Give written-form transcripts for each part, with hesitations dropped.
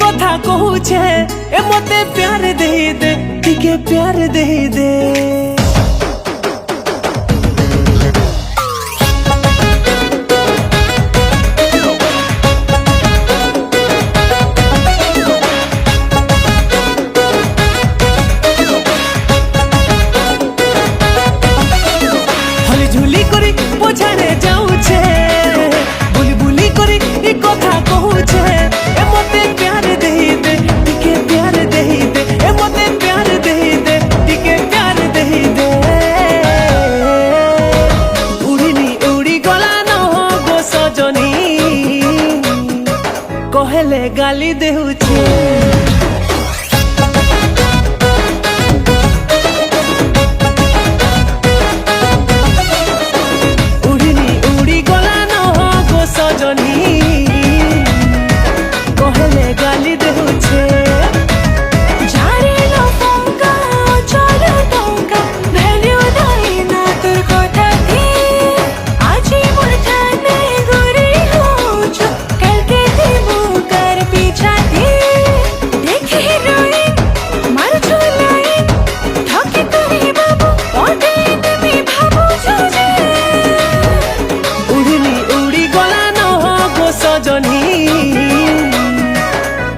कथा कहूछे ए मते प्यार दे दे टिके प्यार दे दे झुली करी बोझाने जाऊछे बुली बुली करी ई कथा कहूछे ए मते प्यार दे दे टिके प्यार दे दे ए मते प्यार दे दे टिके प्यार दे दे उड़ीनी उड़ी गला न गो सजनी कहले गाली देउछे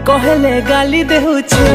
कहले गाली देउछे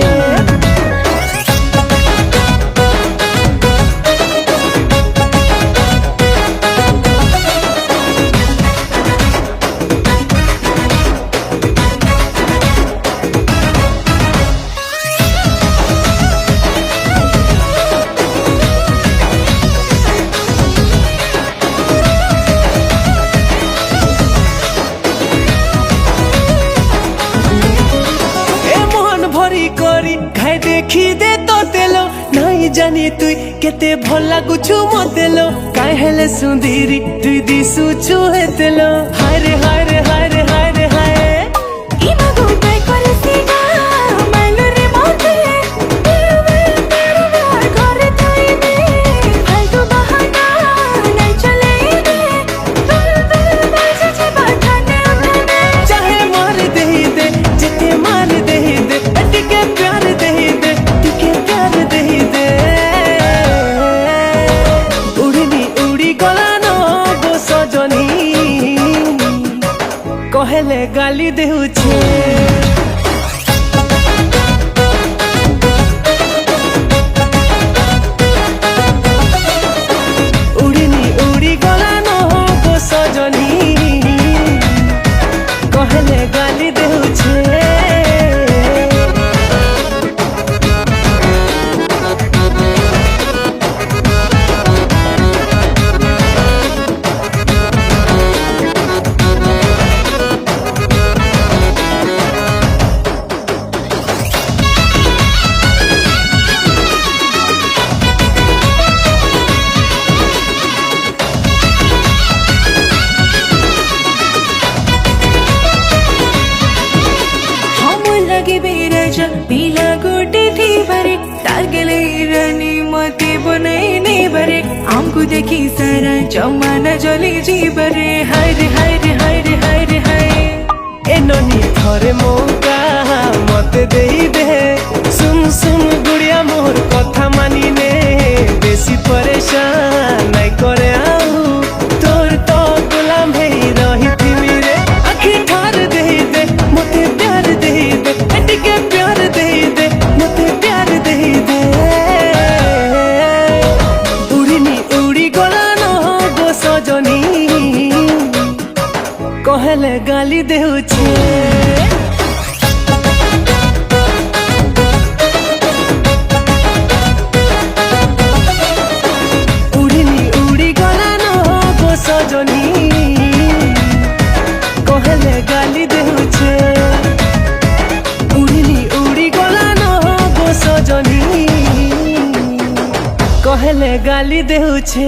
करी खाए देखी दे तो तेलो नहीं जानी तुई केते भल लागुछु मतेलो काहे हेले सुंदरी तुई दिसु छुए तेलो हाय रे हाय रे हाय रे हाय रे हाय ई मगो काय करे सीगा माइलो रे मोते तेरे बार करे तुई दे फालतू बहाना नहीं चले दे तुल बाजे छे बाठाने उठाने चाहे मार दे दे जिते मार दे दे टिके प्यार दे दे टिके प्यार दे दे उड़नी उड़ी गला न गो सजनी कहले गाली देउछे उड़नी उड़ी गला न गो सजनी कहले गाली देउछे पीला गोटे थी बरे तारगले रानी मते बनाई ने बरे हमको देखी सारा जमाना जली जी बरे हाय रे हाय रे हाय रे हाय रे हाय ए ननी थरे मौका मते देई दे सुन सुन गुड़िया मोर कथा मानी ने बेसी परेशान नहीं करे आऊ तोर तो गुलाम हेई रही थी रे आखी ठार दे दे मते प्यार दे दे टिके प्यार दे दे मते प्यार दे दे उड़नी उड़ी गला न गो सजनी कहले गाली देउछे उड़नी उड़ी गला न गो सजनी कहले गाली देउछे सजनी कहले गाली देउछे।